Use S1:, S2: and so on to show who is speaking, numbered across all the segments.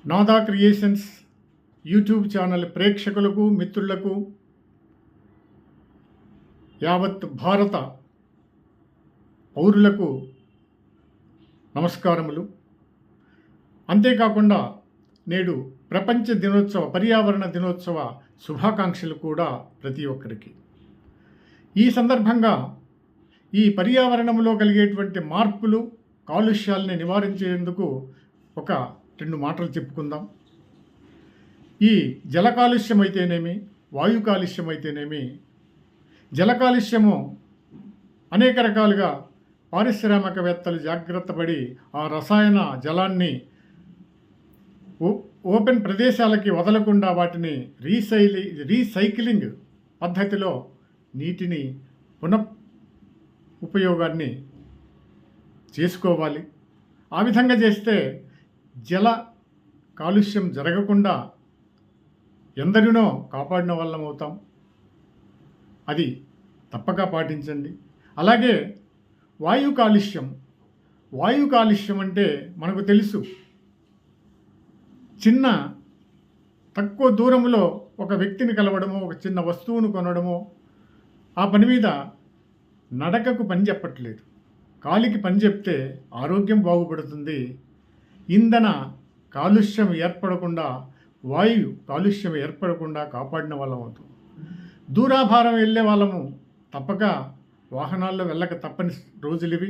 S1: నాదా creations YouTube channel ప్రేక్షకులకు, మిత్రులకు, యావత్ భారత పౌరులకు నమస్కారములు. అంతేకాకుండా నేడు ప్రపంచ దినోత్సవ పర్యావరణ దినోత్సవ శుభాకాంక్షలు కూడా ప్రతి ఒక్కరికి. ఈ సందర్భంగా ఈ పర్యావరణంలో కలిగేటువంటి మార్పులు, కాలుష్యాలని నివారించేందుకు ఒక 2 మాటలు చెప్పుకుందాం. ఈ జల కాలుష్యం అయితేనేమి, వాయు కాలుష్యం అయితేనేమి, జల కాలుష్యము అనేక రకాలుగా పారిశ్రామికవేత్తలు జాగ్రత్త పడి ఆ రసాయన జలాన్ని ఓపెన్ ప్రదేశాలకి వదలకుండా వాటిని రీసైక్లింగ్ పద్ధతిలో నీటిని ఉపయోగాన్ని చేసుకోవాలి. ఆ విధంగా చేస్తే జల కాలుష్యం జరగకుండా ఎందరినో కాపాడిన వాళ్ళం అవుతాం. అది తప్పక పాటించండి. అలాగే వాయు కాలుష్యం అంటే మనకు తెలుసు, తక్కువ దూరంలో ఒక వ్యక్తిని కలవడమో, ఒక చిన్న వస్తువును కొనడమో, ఆ పని మీద నడకకు పని చెప్పట్లేదు, కాలికి పని చెప్తే ఆరోగ్యం బాగుపడుతుంది. ఇంధన కాలుష్యం ఏర్పడకుండా, వాయు కాలుష్యం ఏర్పడకుండా కాపాడిన వాళ్ళం అవుతాం. దూరాభారం వెళ్ళే వాళ్ళము తప్పక వాహనాల్లో వెళ్ళక తప్పని రోజులు ఇవి.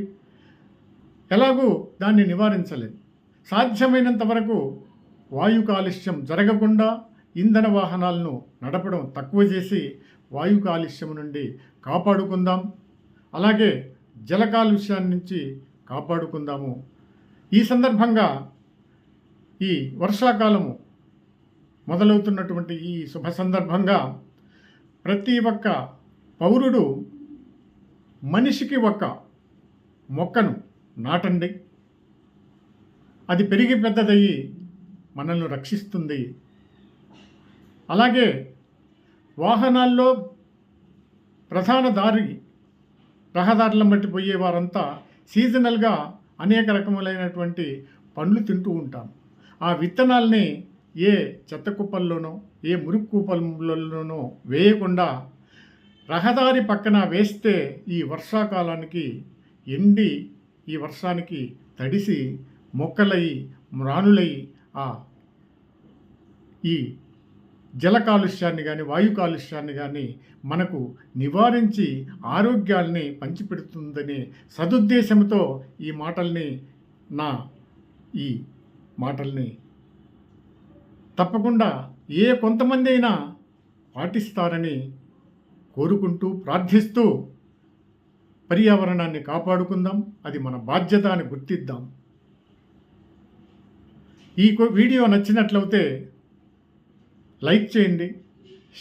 S1: ఎలాగూ దాన్ని నివారించలేదు. సాధ్యమైనంత వరకు వాయు కాలుష్యం జరగకుండా ఇంధన వాహనాలను నడపడం తక్కువ చేసి వాయు కాలుష్యం నుండి కాపాడుకుందాం. అలాగే జల కాలుష్యాన్ని నుంచి కాపాడుకుందాము. ఈ సందర్భంగా ఈ వర్షాకాలము మొదలవుతున్నటువంటి ఈ శుభ సందర్భంగా ప్రతి ఒక్క పౌరుడు మనిషికి ఒక మొక్కను నాటండి. అది పెరిగి పెద్దదయ్యి మనల్ని రక్షిస్తుంది. అలాగే వాహనాల్లో ప్రధాన రహదారులను బట్టి పోయే వారంతా సీజనల్గా అనేక రకములైనటువంటి పండ్లు తింటూ ఉంటాం. ఆ విత్తనాల్ని ఏ చెత్త కుప్పల్లోనో, ఏ మురికి కుప్పల్లోనో వేయకుండా రహదారి పక్కన వేస్తే ఈ వర్షాకాలానికి ఎండి, ఈ వర్షానికి తడిసి మొక్కలై మ్రానులై ఈ జల కాలుష్యాన్ని కానీ, వాయు కాలుష్యాన్ని కానీ మనకు నివారించి ఆరోగ్యాల్ని పంచిపెడుతుందనే సదుద్దేశంతో ఈ మాటల్ని తప్పకుండా కొంతమంది అయినా పాటిస్తారని కోరుకుంటూ, ప్రార్థిస్తూ పర్యావరణాన్ని కాపాడుకుందాం. అది మన బాధ్యత అని గుర్తిద్దాం. ఈ వీడియో నచ్చినట్లయితే లైక్ చేయండి,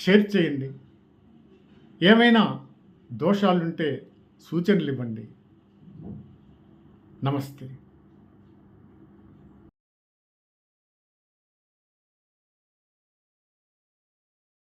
S1: షేర్ చేయండి. ఏమైనా దోషాలుంటే సూచనలు ఇవ్వండి. నమస్తే.